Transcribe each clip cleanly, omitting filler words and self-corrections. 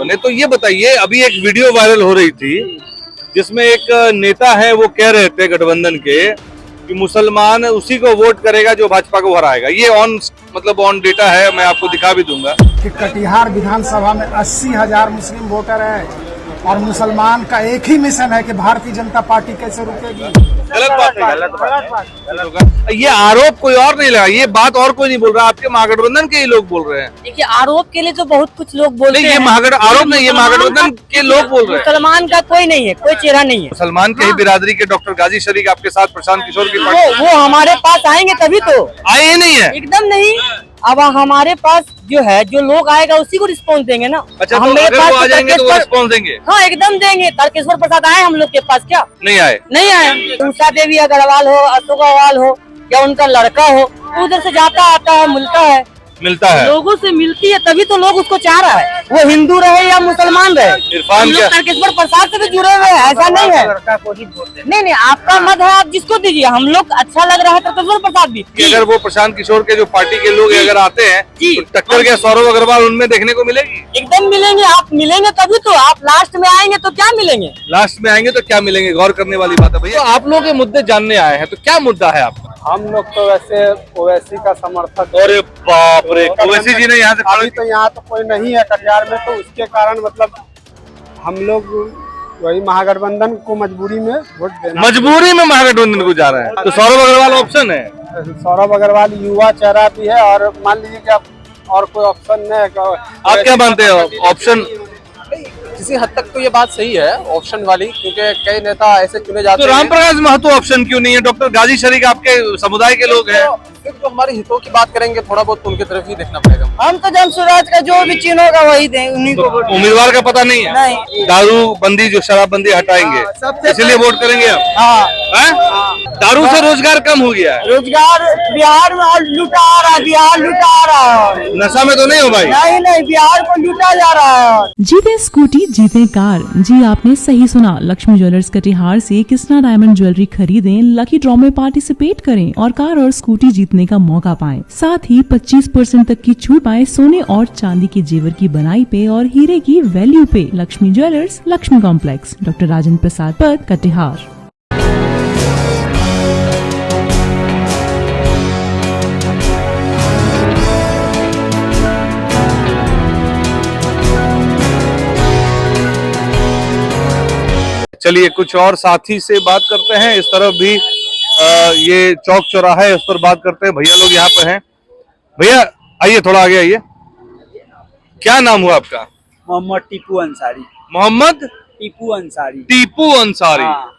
बने। तो ये बताइए, अभी एक वीडियो वायरल हो रही थी जिसमें एक नेता है वो कह रहे थे गठबंधन के कि मुसलमान उसी को वोट करेगा जो भाजपा को हराएगा। ये ऑन डेटा है, मैं आपको दिखा भी दूंगा कि कटिहार विधानसभा में 80,000 मुस्लिम वोटर है और मुसलमान का एक ही मिशन है कि भारतीय जनता पार्टी कैसे रुकेगी। गलत बात है, गलत बात। ये आरोप कोई और नहीं लगा, ये बात और कोई नहीं बोल रहा, आपके महागठबंधन के ही लोग बोल रहे हैं। देखिए, आरोप के लिए तो बहुत कुछ लोग बोलते हैं। ये आरोप नहीं, ये महागठबंधन के लोग बोल रहे हैं। मुसलमान का कोई नहीं है, कोई चेहरा नहीं है। मुसलमान के ही बिरादरी के डॉक्टर गाजी शरीफ आपके साथ प्रशांत किशोर की वो हमारे पास आएंगे तभी तो। आए ही नहीं है, एकदम नहीं। अब हमारे पास जो लोग आएगा उसी को रिस्पॉन्स देंगे ना। अच्छा, तो अगर वो आ जाएंगे तो वो रिस्पॉन्स देंगे? हाँ, एकदम देंगे। तारकेश्वर प्रसाद आए हम लोग के पास क्या? नहीं आए। उषा देवी अग्रवाल हो, अशोक अग्रवाल हो या उनका लड़का हो, उधर से जाता आता है, मिलता है, लोगों से मिलती है, तभी तो लोग उसको चाह रहा है। वो हिंदू रहे या मुसलमान रहे। इरफान क्या तारकेश्वर प्रसाद से भी जुड़े हुए हैं, ऐसा नहीं है। नहीं, आपका मत है, आप जिसको दीजिए। हम लोग अच्छा लग रहा है तारकेश्वर प्रसाद भी। अगर वो प्रशांत किशोर के जो पार्टी के लोग अगर आते हैं तो टक्कर के सौरभ अग्रवाल उनमें देखने को मिलेगी? एकदम मिलेंगे। आप मिलेंगे तभी तो। आप लास्ट में आएंगे तो क्या मिलेंगे? लास्ट में आएंगे तो क्या मिलेंगे? गौर करने वाली बात है भैया। तो आप लोग ये मुद्दे जानने आए हैं, तो क्या मुद्दा है आपका? हम लोग तो वैसे ओवैसी का समर्थक। अरे बाप रे, ओवैसी जी ने यहाँ से अभी तो यहाँ तो कोई नहीं है कटिहार में, तो उसके कारण मतलब हम लोग वही महागठबंधन को मजबूरी में वोट देना। मजबूरी में महागठबंधन को जा रहे हैं, तो सौरभ अग्रवाल ऑप्शन है। सौरभ अग्रवाल युवा चेहरा भी है और मान लीजिए कि आप और कोई ऑप्शन नहीं है। आप क्या मानते हो ऑप्शन? किसी हद तक तो ये बात सही है ऑप्शन वाली, क्योंकि कई नेता ऐसे चुने जाते तो हैं। रामप्रकाश महतो ऑप्शन क्यों नहीं है? डॉक्टर गाजी शरीफ आपके समुदाय के लोग हैं। सिर्फ जो हमारे हितों की बात करेंगे, थोड़ा बहुत तो उनकी तरफ ही देखना पड़ेगा। हम तो जन स्वराज का जो भी चिन्ह होगा वही दें, उन्हीं को। उम्मीदवार का पता नहीं है? नहीं। दारू बंदी, जो शराबबंदी हटाएंगे, इसलिए वोट करेंगे आप? हाँ। दारू से रोजगार कम हो गया है। रोजगार बिहार में और लुटा रहा है, बिहार लुटा रहा है। नशा में तो नहीं हो भाई? नहीं, बिहार को लुटा जा रहा है। जीते स्कूटी जीते कार। जी आपने सही सुना, लक्ष्मी ज्वेलर्स कटिहार से कृष्णा डायमंड ज्वेलरी खरीदें, लकी ड्रॉ में पार्टिसिपेट करें और कार और स्कूटी जीतने का मौका पाएं। साथ ही 25% तक की छूट पाएं सोने और चांदी के जेवर की बनाई पे और हीरे की वैल्यू पे। Lakshmi jewellers, Lakshmi complex, doctor Rajendra Prasad Path, Katihar. चलिए कुछ और साथी से बात करते हैं। इस तरफ भी ये चौक चौराहा है, उस पर बात करते हैं। भैया लोग यहाँ पे हैं। भैया आइए, थोड़ा आगे आइए। क्या नाम हुआ आपका? मोहम्मद टीपू अंसारी। मोहम्मद टीपू अंसारी। टीपू अंसारी। हाँ।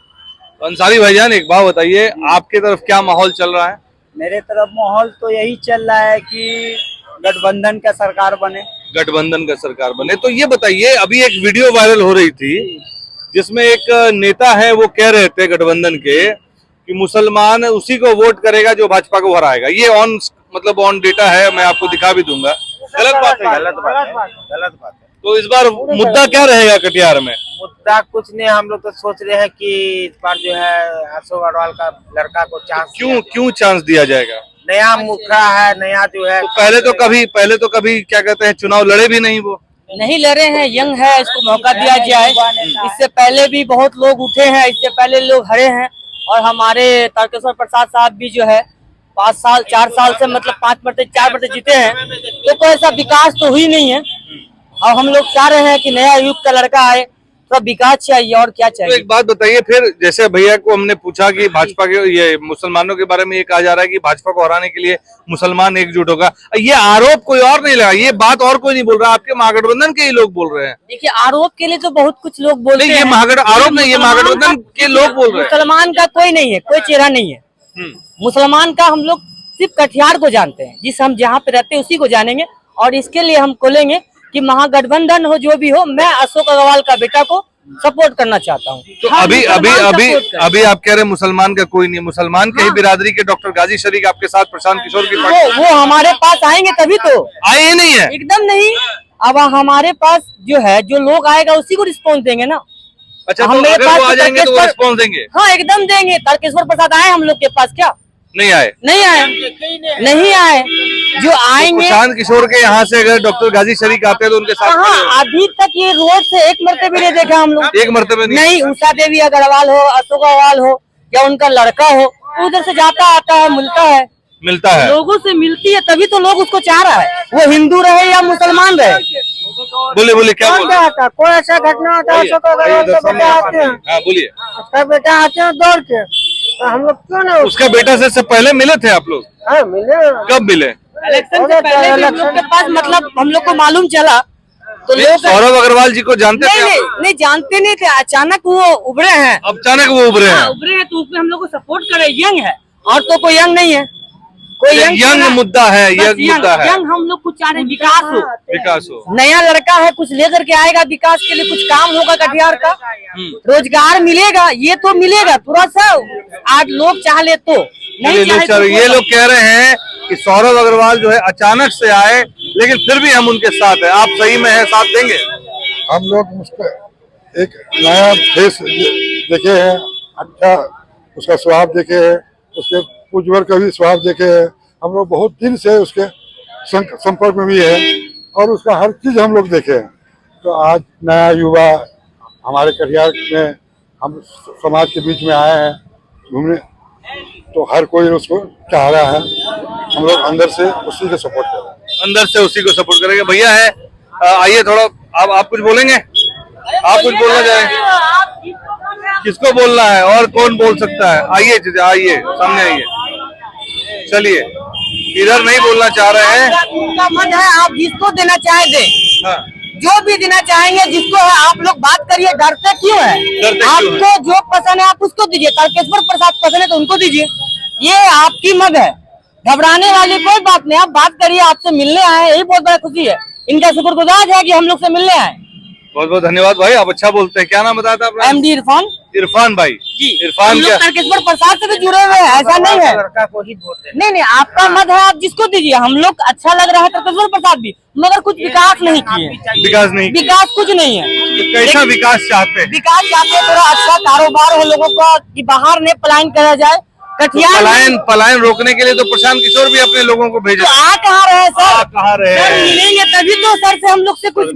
अंसारी भाईजान, एक बात बताइए, आपके तरफ क्या माहौल चल रहा है? मेरे तरफ माहौल तो यही चल रहा है कि गठबंधन का सरकार बने। गठबंधन का सरकार बने। तो ये बताइए, अभी एक वीडियो वायरल हो रही थी जिसमें एक नेता है वो कह रहे थे गठबंधन के कि मुसलमान उसी को वोट करेगा जो भाजपा को हराएगा। ये ऑन डेटा है, मैं आपको दिखा भी दूंगा। गलत बात है, गलत बात है। तो इस बार मुद्दा क्या रहेगा कटिहार में? मुद्दा कुछ नहीं, हम लोग तो सोच रहे हैं कि इस बार जो है अशोक अग्रवाल का लड़का को चांस। क्यों चांस दिया जाएगा? नया मुखड़ा है, नया जो है। तो पहले तो कभी क्या कहते हैं, चुनाव लड़े भी नहीं वो। नहीं लड़े हैं, यंग है, इसको मौका दिया जाए। इससे पहले भी बहुत लोग उठे हैं, इससे पहले लोग हरे हैं। और हमारे तारकेश्वर प्रसाद साहब भी जो है 4 साल से मतलब 4 मरते जीते हैं, तो कोई ऐसा विकास तो हुई नहीं है। और हम लोग चाह रहे हैं कि नया युग का लड़का आए, तो विकास चाहिए और क्या चाहिए। तो एक बात बताइए फिर, जैसे भैया को हमने पूछा कि भाजपा के ये मुसलमानों के बारे में ये कहा जा रहा है कि भाजपा को हराने के लिए मुसलमान एकजुट होगा। ये आरोप कोई और नहीं लगा, ये बात और कोई नहीं बोल रहा, आपके महागठबंधन के ही लोग बोल रहे हैं। देखिए, आरोप के लिए तो बहुत कुछ लोग बोलते हैं। ये आरोप नहीं, ये महागठबंधन के लोग बोल रहे हैं। मुसलमान का कोई नहीं है, कोई चेहरा नहीं है। मुसलमान का हम लोग सिर्फ कटिहार को जानते हैं, जिस हम जहाँ पे रहते हैं उसी को जानेंगे। और इसके लिए हम खोलेंगे कि महागठबंधन हो जो भी हो, मैं अशोक अग्रवाल का बेटा को सपोर्ट करना चाहता हूँ। तो अभी आप कह रहे हैं मुसलमान का कोई नहीं, मुसलमान के ही बिरादरी के डॉक्टर गाजी शरीफ आपके साथ प्रशांत किशोर की वो हमारे पास आएंगे तभी तो। आए ही नहीं है, एकदम नहीं। अब हमारे पास जो लोग आएगा उसी को रिस्पॉन्स देंगे ना। अच्छा, तो अगर वो आ जाएंगे तो रिस्पॉन्स देंगे? हाँ, एकदम देंगे। तारकेश्वर प्रसाद आए हम लोग के पास क्या? नहीं आए? नहीं आए। जो आएंगे प्रशांत किशोर के यहाँ से अगर डॉक्टर गाजी शरीफ आते हैं तो उनके साथ खड़े हाँ, हो। अभी तक ये रोड से एक मरतबे भी नहीं देखा हम लोग। एक मरतबे नहीं, उषा देवी अग्रवाल हो, अशोक अग्रवाल हो या उनका लड़का हो, उधर से जाता आता है, मिलता है। लोगों से मिलती है, तभी तो लोग उसको चाह रहा है, वो हिंदू रहे या मुसलमान रहे। बोले क्या बोले? कोई ऐसा घटना होता है, अशोक अग्रवाल के बेटा आते हैं, हाँ बोलिए। उसका बेटा आते हैं दौड़ के, तो हम लोग क्यों ना उसका बेटा से पहले मिले थे आप लोग? मिले। कब मिले? इलेक्शन से पहले भी हम लोग के पास मतलब हम लोग को मालूम चला तो लोग सौरभ अग्रवाल जी को जानते थे? नहीं जानते नहीं थे, अचानक वो उभरे हैं। अचानक वो उभरे हैं? उभरे हैं तो उसमें हम लोग को सपोर्ट करे। यंग है और तो कोई यंग नहीं है, कोई यंग मुद्दा है, यंग मुद्दा है। यंग हम लोग कुछ चाह रहे विकास हो। नया लड़का है, कुछ लेकर के आएगा, विकास के लिए कुछ काम होगा कटिहार का, रोजगार मिलेगा, ये तो मिलेगा थोड़ा सा। आज लोग चाह ले तो नहीं चाहे तो ये लोग कह रहे हैं कि सौरभ अग्रवाल जो है अचानक से आए, लेकिन फिर भी हम उनके साथ हैं। आप सही में है, साथ देंगे? हम लोग उसका एक नया फेस देखे हैं, अच्छा उसका स्वभाव देखे हैं, उसके पुजवर का भी स्वभाव देखे हैं। हम लोग बहुत दिन से उसके संपर्क में भी है और उसका हर चीज हम लोग देखे हैं। तो आज नया युवा हमारे कटिहार में, हम समाज के बीच में आए हैं घूमने, तो हर कोई उसको चाह रहा है। हम लोग अंदर से उसी को सपोर्ट कर रहे हैं। अंदर से उसी को सपोर्ट करेंगे। भैया है, आइए थोड़ा आप कुछ बोलेंगे? आप कुछ बोलना चाहेंगे? किसको बोलना है और कौन बोल सकता है? आइए आइए, सामने आइए। चलिए, इधर नहीं बोलना चाह रहे हैं। उनका मन है, आप जिसको देना चाहे दे। हाँ। जो भी देना चाहेंगे जिसको है, आप लोग बात करिए, डरते क्यों है? आपको जो पसंद है आप उसको दीजिए। तारकेश्वर प्रसाद पसंद है तो उनको दीजिए, ये आपकी मत है, घबराने वाली कोई बात नहीं। आप बात करिए, आपसे मिलने आए, यही बहुत बड़ा खुशी है। इनका शुक्रगुजार है कि हम लोग से मिलने आए। बहुत बहुत धन्यवाद भाई, आप अच्छा बोलते हैं। क्या नाम बताया था आपने? MD इरफान। इरफान भाई जी। इरफान क्या? तारकेश्वर प्रसाद से भी जुड़े हुए हैं, ऐसा नहीं है। लड़का को ही वोट देना। नहीं, आपका मत है, आप जिसको दीजिए। हम लोग अच्छा लग रहा है तारकेश्वर प्रसाद भी, मगर कुछ विकास नहीं किए। विकास कुछ नहीं है। तो कैसा विकास चाहते हैं? विकास चाहते हैं, थोड़ा अच्छा कारोबार हो लोगों का, कि बाहर नहीं पलायन करा जाए कटिहार। पलायन रोकने के लिए तो प्रशांत किशोर भी अपने लोगों को भेजे। तो आ कहाँ रहे सर? कहाँ रहे? सर मिलेंगे तभी तो सर से हम लोग से कुछ,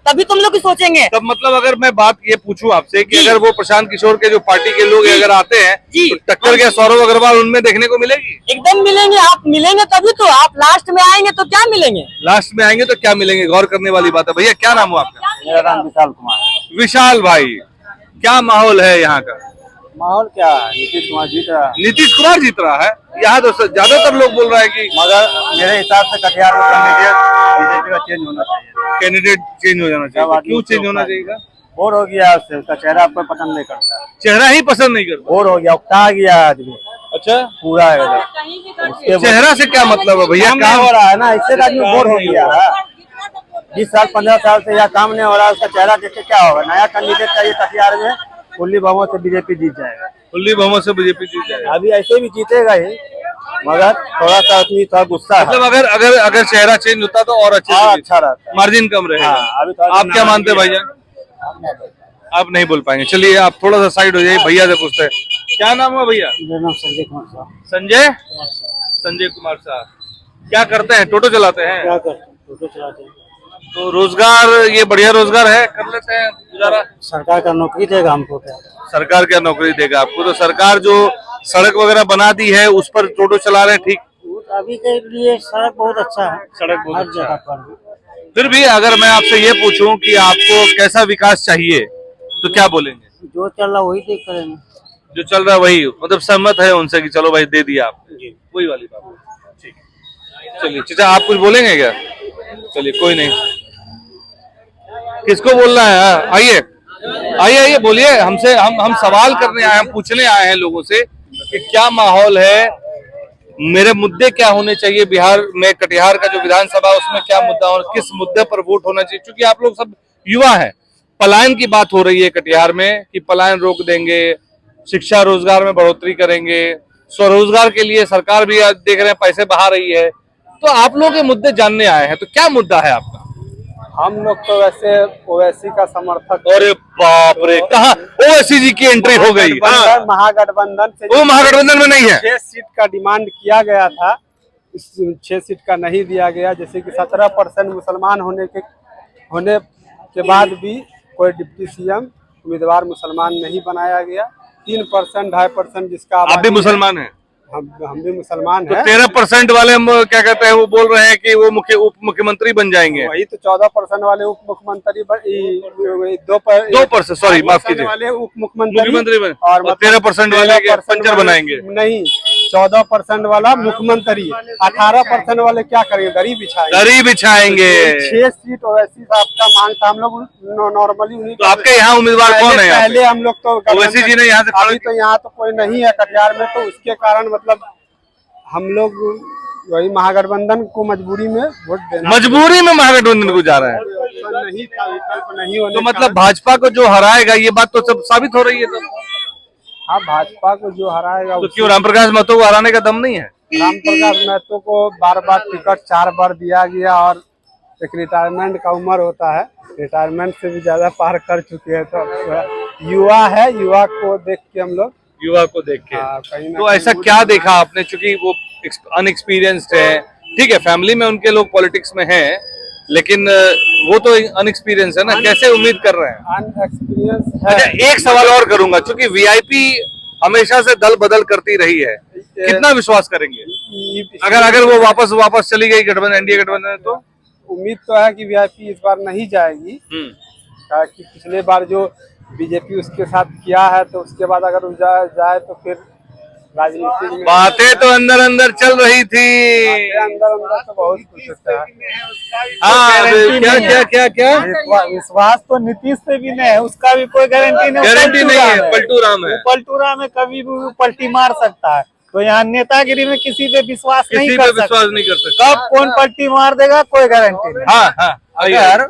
तभी तुम लोग की सोचेंगे। तब मतलब अगर मैं बात ये पूछूं आपसे कि अगर वो प्रशांत किशोर के जो पार्टी के लोग अगर आते हैं जी। तो टक्कर के सौरभ अग्रवाल उनमें देखने को मिलेगी? एकदम मिलेंगे। आप मिलेंगे तभी तो, आप लास्ट में आएंगे तो क्या मिलेंगे? लास्ट में आएंगे तो क्या मिलेंगे? गौर करने वाली बात है। भैया क्या नाम हुआ आपका? मेरा नाम विशाल कुमार। विशाल भाई, क्या माहौल है यहाँ का? माहौल क्या है, नीतीश कुमार जीत रहा है। नीतीश कुमार जीत रहा है यहाँ तो ज्यादातर लोग बोल रहे हैं कि मगर मेरे हिसाब से कटिहार में कैंडिडेट बीजेपी का चेंज होना चाहिए। कैंडिडेट चेंज हो जाना चाहिए। क्यों चेंज होना चाहिए? बोर हो गया उससे, उसका चेहरा आपको पसंद नहीं करता। चेहरा ही पसंद नहीं करता। बोर हो गया, उकता गया आदमी अच्छा, पूरा एकदम। चेहरा से क्या मतलब है भैया? काम हो रहा है ना, इससे आदमी बोर हो गया है। 20 साल 15 साल से यह काम नहीं हो रहा, उसका चेहरा देख के क्या होगा? नया कैंडिडेट चाहिए कटिहार में, खुली बहुमों से बीजेपी जीत जाएगा। खुली बहुमत से बीजेपी जीत जाएगा। अभी ऐसे भी जीतेगा ही, मगर थोड़ा सा उसमें थोड़ा गुस्सा है। मतलब अगर चेहरा चेंज होता तो और अच्छा रहता, मार्जिन कम रहेगा। अभी तो आप क्या मानते हैं भाईजान? आप नहीं बोल पाएंगे। चलिए आप थोड़ा सा साइड हो जाइए, भैया से पूछते हैं। क्या नाम हुआ भैया? मेरा नाम संजय कुमार साहब। संजय कुमार साहब क्या करते हैं? टोटो चलाते हैं? क्या करते हैं? टोटो चलाते हैं। तो रोजगार, ये बढ़िया रोजगार है, कर लेते हैं गुजारा? सरकार का नौकरी देगा हमको क्या? सरकार क्या नौकरी देगा आपको? तो सरकार जो सड़क वगैरह बना दी है उस पर टोटो चला रहे हैं, ठीक? अभी के लिए सड़क बहुत अच्छा है, सड़क बहुत हर अच्छा जगह है। पर। फिर भी अगर मैं आपसे ये पूछूं कि आपको कैसा विकास चाहिए तो क्या बोलेंगे? जो चल रहा वही देख करेंगे। जो चल रहा है वही, मतलब सहमत है उनसे कि चलो भाई दे दिया आपने, वही वाली बात। ठीक, चलिए चाचा आप कुछ बोलेंगे क्या? चलिए कोई नहीं, किसको बोलना है? आइए आइए आइए बोलिए हमसे। हम सवाल करने आए हैं, हम पूछने आए हैं लोगों से कि क्या माहौल है, मेरे मुद्दे क्या होने चाहिए बिहार में, कटिहार का जो विधानसभा उसमें क्या मुद्दा और किस मुद्दे पर वोट होना चाहिए। क्योंकि आप लोग सब युवा हैं, पलायन की बात हो रही है कटिहार में कि पलायन रोक देंगे, शिक्षा रोजगार में बढ़ोतरी करेंगे, स्वरोजगार के लिए सरकार भी देख रहे हैं पैसे बहा रही है। तो आप लोग ये मुद्दे जानने आए हैं, तो क्या मुद्दा है आपका? हम लोग तो वैसे ओवैसी का समर्थक अरे बाप रे, कहाँ ओवैसी जी की एंट्री हो गई? हाँ। महागठबंधन से वो महागठबंधन में नहीं है। 6 सीट का डिमांड किया गया था, इस 6 सीट का नहीं दिया गया। जैसे कि 17% मुसलमान होने के बाद भी कोई डिप्टी सीएम उम्मीदवार मुसलमान नहीं बनाया गया। 3% 2.5% जिसका आप भी मुसलमान हैं? हम भी मुसलमान तो हैं। 13% वाले हम क्या कहते हैं, वो बोल रहे हैं कि वो उप मुख्यमंत्री बन जाएंगे। वही तो 14% वाले उप मुख्यमंत्री 2%, सॉरी माफ कीजिए, वाले उप मुख्यमंत्री बन और 13% वाले के पंचर बनाएंगे। नहीं, 14% वाला मुख्यमंत्री, 18% वाले क्या करेंगे? दरी बिछाएंगे। दरी बिछाएंगे। 6 सीट ओवैसी साहब का मांग था। हम लोग नॉर्मली तो आपके यहाँ उम्मीदवार कौन है? पहले हम लोग तो ओवैसी जी ने यहाँ से अभी तो यहाँ तो कोई नहीं है कटिहार में, तो उसके कारण मतलब हम लोग वही महागठबंधन को मजबूरी में वोट देना। मजबूरी में महागठबंधन को जा रहे हैं? नहीं था, विकल्प नहीं होने तो मतलब भाजपा को जो हराएगा, ये बात तो सब साबित हो रही है। तो हाँ, भाजपा को जो हराएगा तो क्यों रामप्रकाश महतो को हराने का दम नहीं है? रामप्रकाश महतो को बार टिकट 4 बार दिया गया और एक रिटायरमेंट का उम्र होता है, रिटायरमेंट से भी ज्यादा पार कर चुके हैं। तो युवा है, युवा को देख के हम लोग कहीं तो ऐसा क्या देखा आपने? चूंकि वो अनएक्सपीरियंस्ड है, ठीक है, फैमिली में उनके लोग पॉलिटिक्स में हैं, लेकिन वो तो अनएक्सपीरियंस है ना, कैसे उम्मीद कर रहे हैं? अनएक्सपीरियंस है। अच्छा, एक सवाल और करूंगा, चूंकि वीआईपी हमेशा से दल बदल करती रही है, कितना विश्वास करेंगे अगर वो वापस चली गई गठबंधन, एनडीए गठबंधन? तो उम्मीद तो है कि वीआईपी इस बार नहीं जाएगी, कि पिछले बार जो बीजेपी उसके साथ किया है, तो उसके बाद अगर वो जाए तो फिर राजनीति में बातें तो अंदर अंदर चल रही थी। अंदर तो बहुत कुछ होता है। हाँ, क्या विश्वास तो नीतीश से भी नहीं है, उसका भी कोई गारंटी नहीं है। पलटू राम है, कभी भी पलटी मार सकता है। तो यहाँ नेतागिरी में किसी पे विश्वास नहीं कर सकते। कब कौन पलटी मार देगा कोई गारंटी नहीं। हाँ, अगर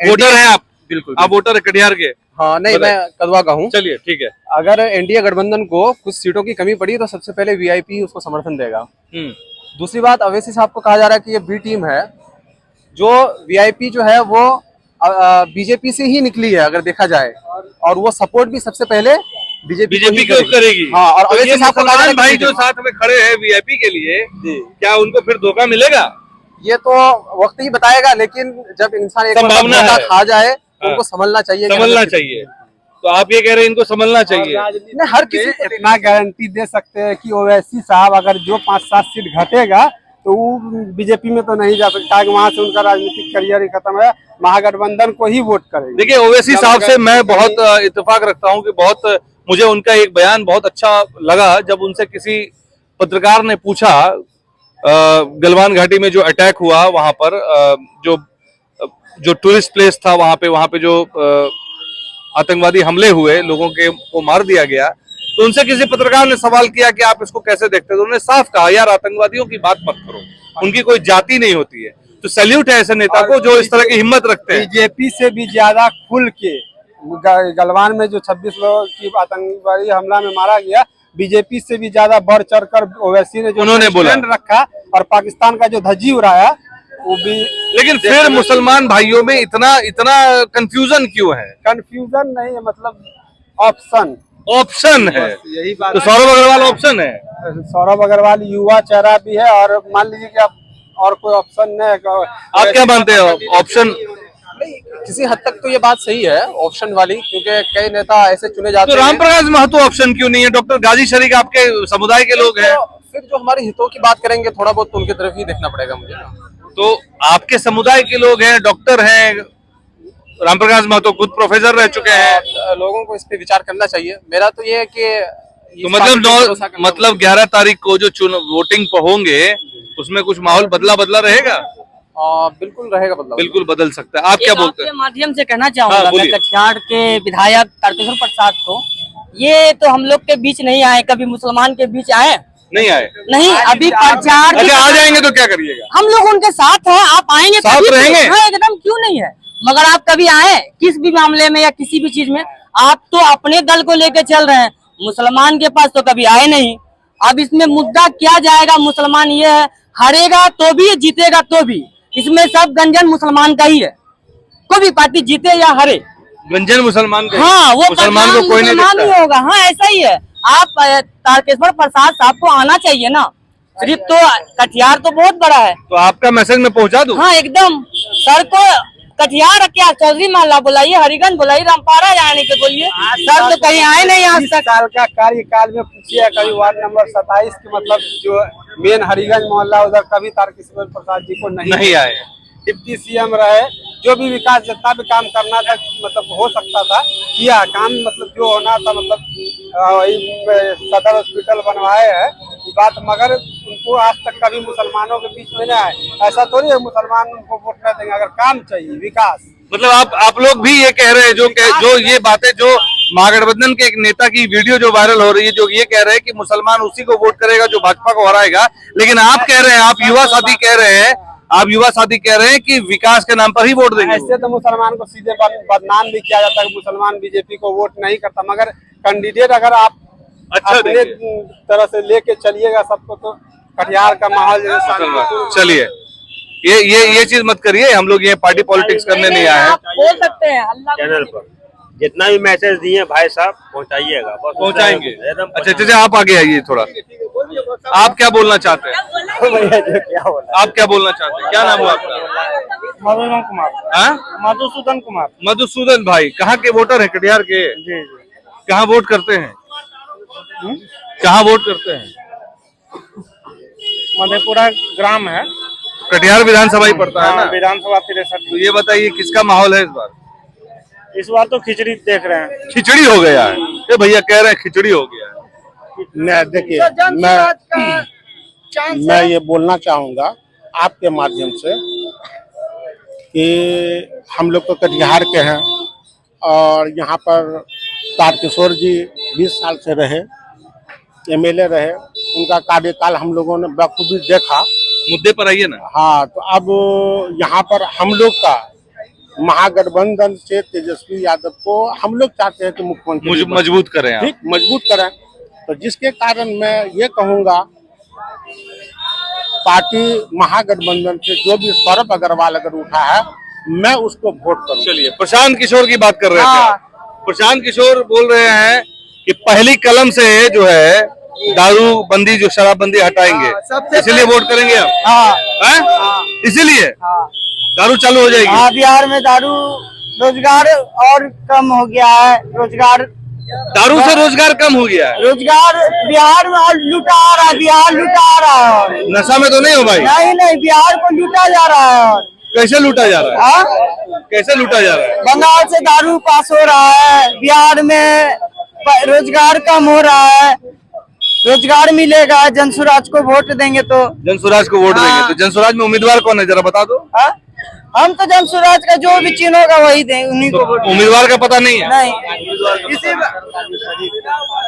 वोटर है आप, बिल्कुल आप वोटर है कटिहार के? हाँ, नहीं, मैं कदवा का हूँ। चलिए, ठीक है। अगर एनडीए गठबंधन को कुछ सीटों की कमी पड़ी तो सबसे पहले वीआईपी उसको समर्थन देगा। दूसरी बात, अवैसी साहब को कहा जा रहा है कि ये बी टीम है। जो वीआईपी जो है वो बीजेपी से ही निकली है अगर देखा जाए, और वो सपोर्ट भी सबसे पहले बीजेपी को करेगी। हाँ, और अवैसी साहब को भाई जो साथ में खड़े हैं वीआईपी के लिए, क्या उनको फिर धोखा मिलेगा? ये तो वक्त ही बताएगा, लेकिन जब इंसान एक संभावना खा जाए तो उनको संभलना चाहिए। तो आप ये कह रहे हैं इनको संभलना चाहिए? नहीं, हर किसी इतना गारंटी दे सकते हैं कि ओवैसी साहब अगर जो 5-7 सीट घटेगा तो वो बीजेपी में तो नहीं जा सकता है, वहां से उनका राजनीतिक करियर ही खत्म है, महागठबंधन को ही वोट करेंगे। देखिए, ओवैसी साहब से मैं बहुत इत्तेफाक रखता हूं कि मुझे उनका एक बयान बहुत अच्छा लगा, जब उनसे किसी पत्रकार ने पूछा गलवान घाटी में जो अटैक हुआ, वहां पर जो टूरिस्ट प्लेस था, वहां पे जो आतंकवादी हमले हुए, लोगों को मार दिया गया, तो उनसे किसी पत्रकार ने सवाल किया कि आप इसको कैसे देखते हैं? तो उन्होंने साफ कहा, यार आतंकवादियों की बात मत करो, उनकी कोई जाति नहीं होती है। तो सैल्यूट है ऐसे नेता को जो इस तरह की हिम्मत रखते हैं। बीजेपी से भी ज्यादा खुल के गलवान में जो 26 लोगों की आतंकवादी हमला में मारा गया, बीजेपी से भी ज्यादा बढ़ चढ़ कर ओवैसी ने उन्होंने बोला रखा, और पाकिस्तान का जो धज्जी उड़ाया वो भी। लेकिन फिर मुसलमान भाइयों में इतना कंफ्यूजन क्यों है? कंफ्यूजन नहीं है, मतलब ऑप्शन है, यही बात। तो सौरभ अग्रवाल ऑप्शन है। सौरभ अग्रवाल युवा चेहरा भी है, और मान लीजिए कि आप और कोई ऑप्शन नहीं है। आप क्या मानते हो? ऑप्शन किसी हद तक तो ये बात सही है, ऑप्शन वाली, क्योंकि कई नेता ऐसे चुने जाते हैं। तो रामप्रकाश महतो ऑप्शन क्यों नहीं है? डॉक्टर गाजी शरीफ आपके समुदाय के लोग हैं। फिर जो हमारे हितों की बात करेंगे, थोड़ा बहुत तो उनकी तरफ ही देखना पड़ेगा मुझे। तो आपके समुदाय के लोग हैं, डॉक्टर हैं, रामप्रकाश महतो खुद प्रोफेसर रह चुके हैं। लोगों को इस पे विचार करना चाहिए। मेरा तो ये है कि तो मतलब 11 तारीख को जो वोटिंग पर होंगे, उसमें कुछ माहौल बदला रहेगा? बिल्कुल रहेगा, बिल्कुल बदल सकता है। आप क्या बोलते हैं? माध्यम से कहना चाहूंगा मैं कटिहार के विधायक तारकेश्वर प्रसाद को, ये तो हम लोग के बीच नहीं आए, कभी मुसलमान के बीच आए नहीं आए? नहीं, अभी प्रचार। अच्छा, आ जाएंगे तो क्या करिएगा? हम लोग उनके साथ हैं, आप आएंगे साथ रहेंगे? एकदम, क्यों नहीं है। मगर आप कभी आए किस भी मामले में या किसी भी चीज में, आप तो अपने दल को लेके चल रहे हैं, मुसलमान के पास तो कभी आए नहीं। अब इसमें मुद्दा क्या जाएगा? मुसलमान ये है, हारेगा तो भी जीतेगा तो भी, इसमें सब गंजन मुसलमान का ही है। कोई भी पार्टी जीते या हारे, गंजन मुसलमान का, हाँ वो मुसलमान को कोई नहीं मुसलमान देखता ही होगा। हाँ ऐसा ही है। आप तारकेश्वर प्रसाद साहब को आना चाहिए ना, सिर्फ तो कटिहार तो बहुत बड़ा है। तो आपका मैसेज मैं पहुंचा दूं? हाँ एकदम, सर को कटिहार क्या चौधरी माला बुलाइए, हरिगंज बुलाइए, रामपारा जाने के बोलिए, सर तो कहीं आए नहीं आज तक। साल का कार्यकाल में पूछिए कभी वार्ड नंबर 27 के मतलब जो मेन हरिगंज मोहल्ला उधर कभी तारकेश्वर प्रसाद जी को नहीं आए। डिप्टी सीएम रहे, जो भी विकास जितना भी काम करना था मतलब हो सकता था किया काम, मतलब जो होना था मतलब सदर हॉस्पिटल बनवाए है बात, मगर उनको आज तक कभी मुसलमानों के बीच में नहीं आए। ऐसा थोड़ी है मुसलमान उनको वोट नहीं देंगे, अगर काम चाहिए विकास। मतलब आप लोग भी ये कह रहे हैं जो ये बातें जो महागठबंधन के एक नेता की वीडियो जो वायरल हो रही है, जो ये कह रहे हैं कि मुसलमान उसी को वोट करेगा जो भाजपा को हराएगा, लेकिन आप कह रहे हैं, आप युवा साथी कह रहे हैं कि विकास के नाम पर ही वोट देंगे। ऐसे तो मुसलमान को सीधे बदनाम भी किया जाता है, मुसलमान बीजेपी को वोट नहीं करता, मगर कैंडिडेट अगर आप अच्छा अपने तरह से लेके चलिएगा सबको तो कटिहार का माहौल चलिए ये चीज मत करिए, हम लोग ये पार्टी पॉलिटिक्स करने नहीं आए हैं। बोल सकते हैं चैनल पर जितना भी मैसेज दिए भाई साहब पहुंचाइएगा, पहुंचाएंगे। अच्छा आप आगे आइए थोड़ा, आप क्या बोलना चाहते हैं? आप क्या बोलना चाहते हैं? क्या नाम हुआ आपका? मधुसूदन कुमार। हाँ? मधुसूदन कुमार। मधुसूदन भाई कहाँ के वोटर हैं? कटिहार के। जी जी। कहाँ वोट करते हैं? कहाँ वोट करते हैं? मधेपुरा ग्राम है, कटिहार विधानसभा ही पड़ता है ना? विधानसभा 63। तो ये बताइए किसका माहौल है इस बार? इस बार तो खिचड़ी देख रहे हैं। खिचड़ी हो गया है, ये भैया कह रहे हैं खिचड़ी हो गया है। मैं देखिए मैं ये बोलना चाहूँगा आपके माध्यम से कि हम लोग तो कटिहार के हैं और यहाँ पर तारकेश्वर जी 20 साल से रहे, एमएलए रहे, उनका कार्यकाल हम लोगों ने बखूबी देखा। मुद्दे पर आइए ना। हाँ, तो अब यहाँ पर हम लोग का महागठबंधन से तेजस्वी यादव को हम लोग चाहते हैं कि मुख्यमंत्री मजबूत करें, ठीक मजबूत करें। तो जिसके कारण मैं ये कहूँगा पार्टी महागठबंधन से जो भी सौरभ अग्रवाल अगर उठा है मैं उसको वोट करूँ। चलिए प्रशांत किशोर की बात कर रहे थे। प्रशांत किशोर बोल रहे हैं कि पहली कलम से जो है दारू बंदी, जो शराबबंदी हटाएंगे, इसीलिए वोट करेंगे आप। इसीलिए दारू चालू हो जाएगी। हाँ, बिहार में दारू रोजगार और कम हो गया है, दारू से रोजगार कम हो गया है। रोजगार बिहार में और लूटा आ रहा है, बिहार लूटा आ रहा है। नशा में तो नहीं हो भाई? नहीं, बिहार को लूटा जा रहा है। कैसे लूटा जा रहा है? कैसे लूटा जा रहा है? बंगाल से दारू पास हो रहा है, बिहार में रोजगार कम हो रहा है। रोजगार मिलेगा, जनसुराज को वोट देंगे तो। जनसुराज को वोट देंगे तो जनसुराज में उम्मीदवार कौन है जरा बता दो। हम तो जनसुराज का जो भी चिन्ह होगा वही देंगे, उन्हीं को वोट। उम्मीदवार का पता नहीं है? नहीं।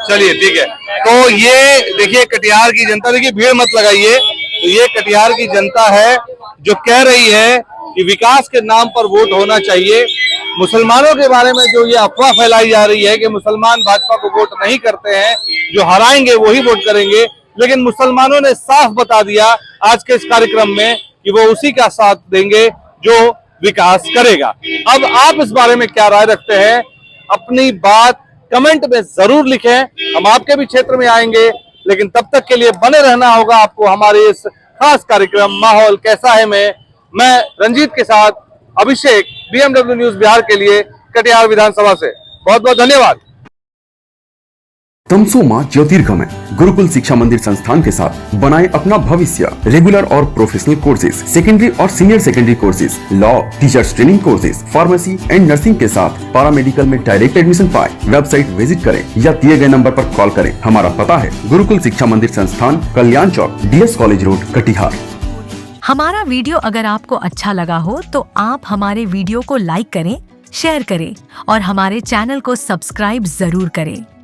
चलिए ठीक है। तो ये देखिए कटिहार की जनता, देखिए भीड़ मत लगाइए, तो ये कटिहार की जनता है जो कह रही है कि विकास के नाम पर वोट होना चाहिए। मुसलमानों के बारे में जो ये अफवाह फैलाई जा रही है कि मुसलमान भाजपा को वोट नहीं करते हैं, जो हराएंगे वही वोट करेंगे, लेकिन मुसलमानों ने साफ बता दिया आज के इस कार्यक्रम में कि वो उसी का साथ देंगे जो विकास करेगा। अब आप इस बारे में क्या राय रखते हैं? अपनी बात कमेंट में जरूर लिखें, हम आपके भी क्षेत्र में आएंगे, लेकिन तब तक के लिए बने रहना होगा आपको हमारे इस खास कार्यक्रम माहौल कैसा है में। मैं रंजीत के साथ अभिषेक, BMW न्यूज बिहार के लिए कटिहार विधानसभा से। बहुत बहुत धन्यवाद। तमसोमा ज्योतिर्गमय गुरुकुल शिक्षा मंदिर संस्थान के साथ बनाए अपना भविष्य। रेगुलर और प्रोफेशनल कोर्सेज, सेकेंडरी और senior secondary courses, law, teachers training courses, pharmacy and nursing के साथ पैरामेडिकल में डायरेक्ट एडमिशन पाए। वेबसाइट विजिट करें या दिए गए नंबर पर कॉल करें। हमारा पता है गुरुकुल शिक्षा मंदिर संस्थान, कल्याण चौक, DS कॉलेज रोड, कटिहार। हमारा वीडियो अगर आपको अच्छा लगा हो तो आप हमारे वीडियो को लाइक करें, शेयर करें और हमारे चैनल को सब्सक्राइब जरूर करें।